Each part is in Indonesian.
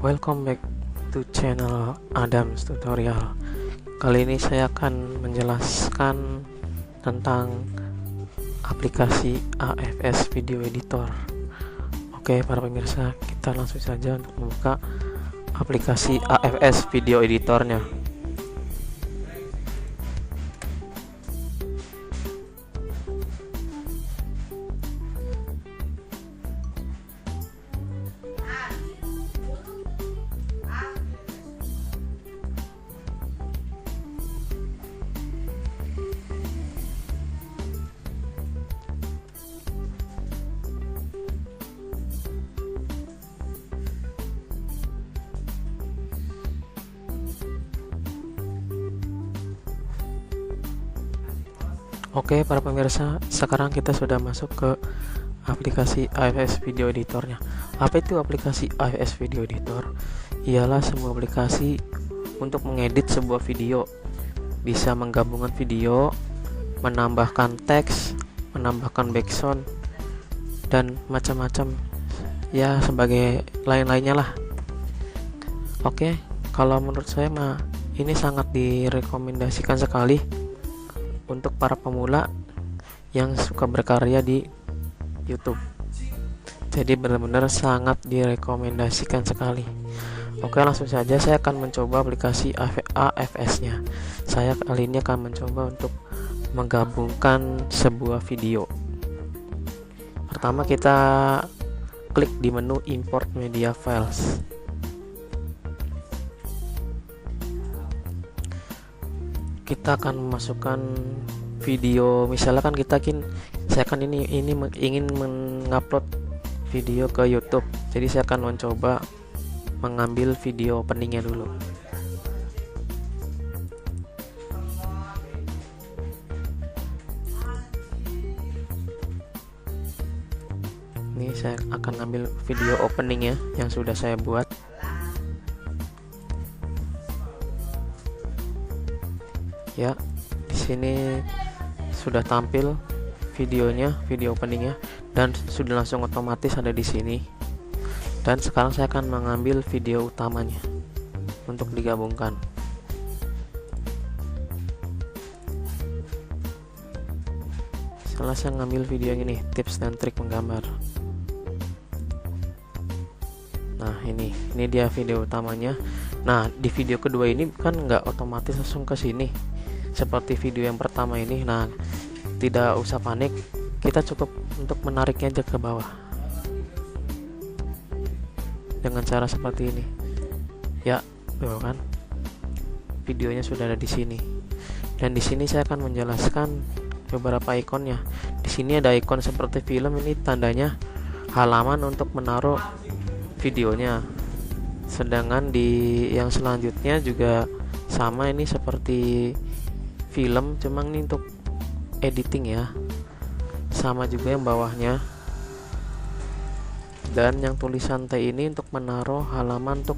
Welcome back to channel Adams Tutorial. Kali ini saya akan menjelaskan tentang aplikasi AFS Video Editor. Oke, para pemirsa, kita langsung saja untuk membuka aplikasi AFS Video Editornya. Oke, para pemirsa, sekarang kita sudah masuk ke aplikasi AFS Video Editornya. Apa itu aplikasi AFS Video Editor? Ialah sebuah aplikasi untuk mengedit sebuah video, bisa menggabungkan video, menambahkan teks, menambahkan background, dan macam-macam ya, sebagai lain-lainnya lah. Oke, kalau menurut saya ini sangat direkomendasikan sekali untuk para pemula yang suka berkarya di YouTube. Jadi benar-benar sangat direkomendasikan sekali. Oke, langsung saja saya akan mencoba aplikasi AFS-nya. Saya kali ini akan mencoba untuk menggabungkan sebuah video. Pertama kita klik di menu Import Media Files. Kita akan memasukkan video, misalnya kan saya kan ini ingin mengupload video ke YouTube. Jadi saya akan mencoba mengambil video openingnya dulu. Ini saya akan ambil video openingnya yang sudah saya buat. Ya, di sini sudah tampil videonya, video openingnya, dan sudah langsung otomatis ada di sini. Dan sekarang saya akan mengambil video utamanya untuk digabungkan. Setelah saya ngambil video yang ini, tips dan trik menggambar. Nah, ini dia video utamanya. Nah, di video kedua ini kan nggak otomatis langsung ke sini seperti video yang pertama ini. Nah, tidak usah panik, kita cukup untuk menariknya aja ke bawah dengan cara seperti ini. Ya, tuh kan, videonya sudah ada di sini. Dan di sini saya akan menjelaskan beberapa ikonnya. Di sini ada ikon seperti film, ini tandanya halaman untuk menaruh videonya. Sedangkan di yang selanjutnya juga sama, ini seperti film, cuma ini untuk editing ya. Sama juga yang bawahnya. Dan yang tulisan T ini untuk menaruh halaman untuk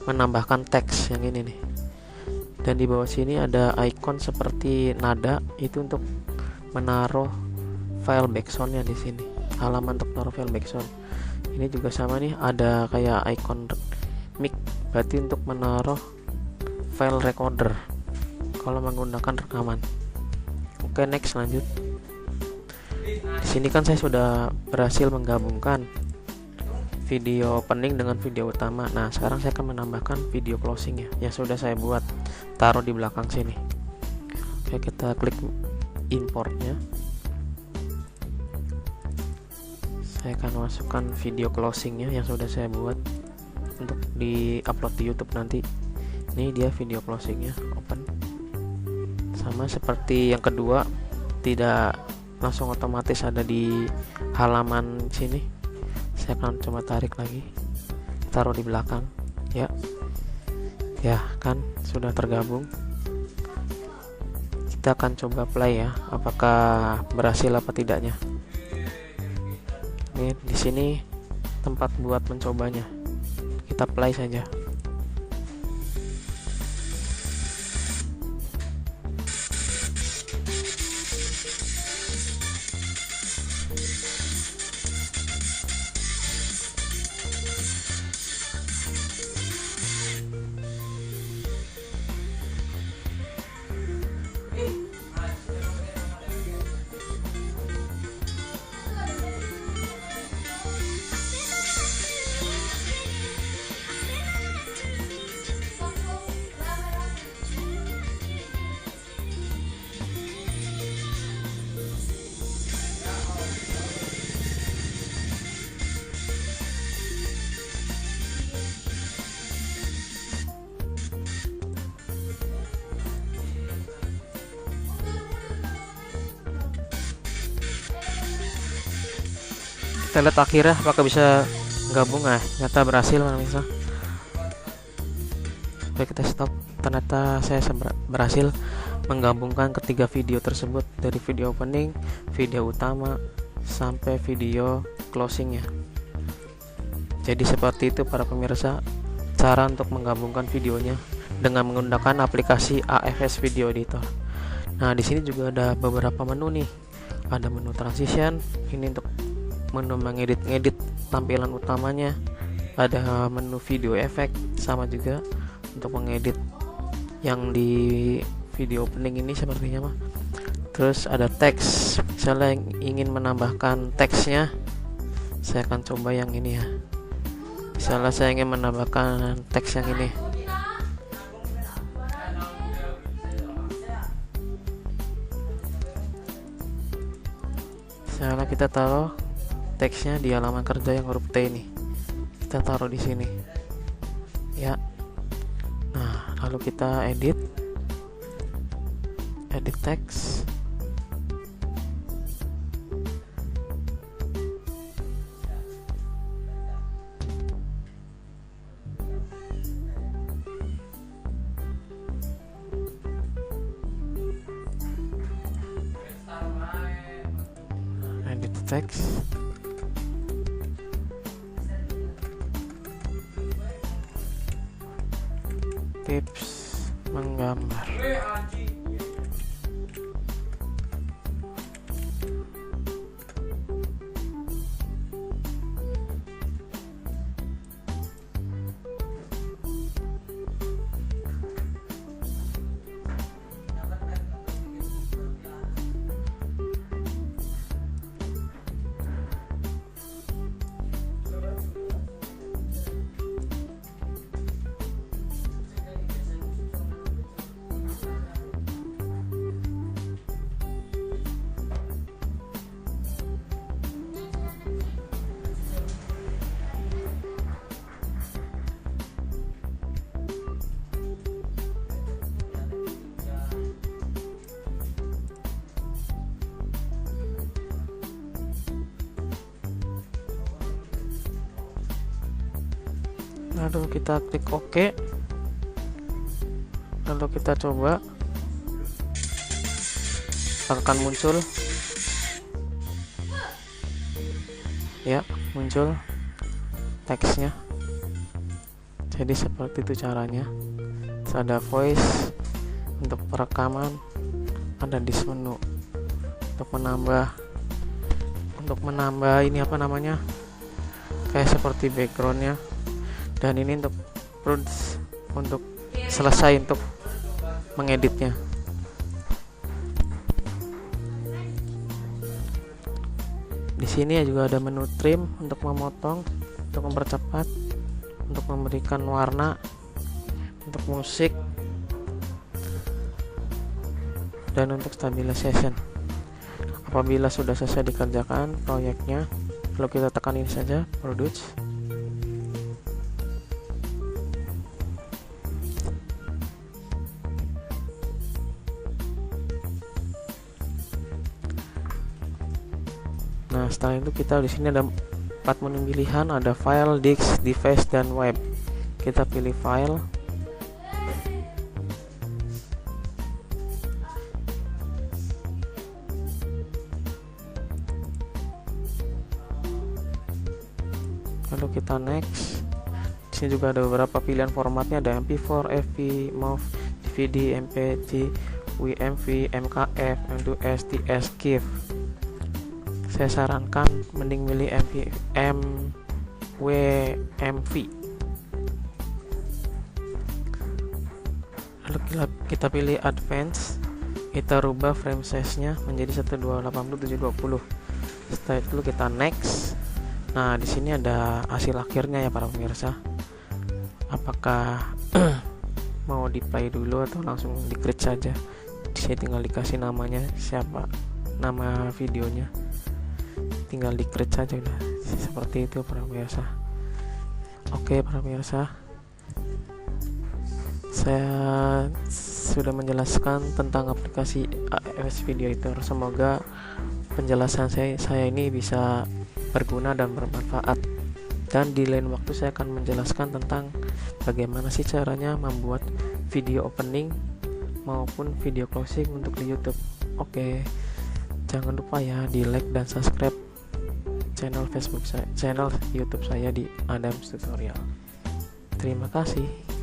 menambahkan teks yang ini nih. Dan di bawah sini ada icon seperti nada, itu untuk menaruh file backsoundnya di sini. Halaman untuk menaruh file backsound. Ini juga sama nih, ada kayak icon mic, berarti untuk menaruh file recorder kalau menggunakan rekaman. Oke, next, lanjut. Di sini kan saya sudah berhasil menggabungkan video opening dengan video utama. Nah, sekarang saya akan menambahkan video closing ya, yang sudah saya buat, taruh di belakang sini. Oke, kita klik importnya. Saya akan masukkan video closingnya yang sudah saya buat untuk di-upload di YouTube nanti. Ini dia video closingnya, open. Sama seperti yang kedua, tidak langsung otomatis ada di halaman sini. Saya akan coba tarik lagi, taruh di belakang. Ya kan, sudah tergabung. Kita akan coba play ya, apakah berhasil apa tidaknya. Ini di sini tempat buat mencobanya. Kita play saja. Kita lihat akhirnya apakah bisa gabung. Ternyata berhasil pemirsa. Oke, kita stop. Ternyata saya berhasil menggabungkan ketiga video tersebut, dari video opening, video utama, sampai video closingnya. Jadi seperti itu para pemirsa, cara untuk menggabungkan videonya dengan menggunakan aplikasi AFS Video Editor. Nah, di sini juga ada beberapa menu nih. Ada menu transition, ini untuk menu mengedit tampilan utamanya. Ada menu video effect, sama juga untuk mengedit yang di video opening ini sepertinya mah. Terus ada teks, misalnya ingin menambahkan teksnya, saya akan coba yang ini ya. Misalnya saya ingin menambahkan teks yang ini. Misalnya kita taruh teksnya di halaman kerja yang huruf T ini. Kita taruh di sini. Ya. Nah, lalu kita edit teks. Teks. Tips menggambar. Lalu kita klik OK. Lalu kita coba, akan muncul ya, muncul teksnya. Jadi seperti itu caranya. Terus ada voice untuk perekaman, ada di menu untuk menambah ini apa namanya, kayak seperti backgroundnya. Dan ini untuk selesai untuk mengeditnya. Di sini juga ada menu trim untuk memotong, untuk mempercepat, untuk memberikan warna, untuk musik, dan untuk stabilization. Apabila sudah selesai dikerjakan proyeknya, lalu kita tekan ini saja, produce. Nah, setelah itu kita di sini ada 4 menu pilihan, ada file, disk, device, dan web. Kita pilih file. Lalu kita next. Di sini juga ada beberapa pilihan formatnya, ada MP4, FV, MOV, DVD, MP3, WMV, MKF, M2S, TS, GIF. Saya sarankan mending milih WMV. Lalu kita pilih advance. Kita rubah frame size nya menjadi 1280x720. Setelah itu kita next. Nah, di sini ada hasil akhirnya ya para pemirsa. Apakah mau di play dulu atau langsung di create saja? Saya tinggal dikasih namanya, siapa nama videonya, tinggal di create saja udah. Seperti itu para pemirsa. Oke para pemirsa, saya sudah menjelaskan tentang aplikasi AFS Video Editor. Semoga penjelasan saya ini bisa berguna dan bermanfaat. Dan di lain waktu saya akan menjelaskan tentang bagaimana sih caranya membuat video opening maupun video closing untuk di YouTube. Oke, jangan lupa ya di like dan subscribe channel YouTube saya di Adams Tutorial. Terima kasih.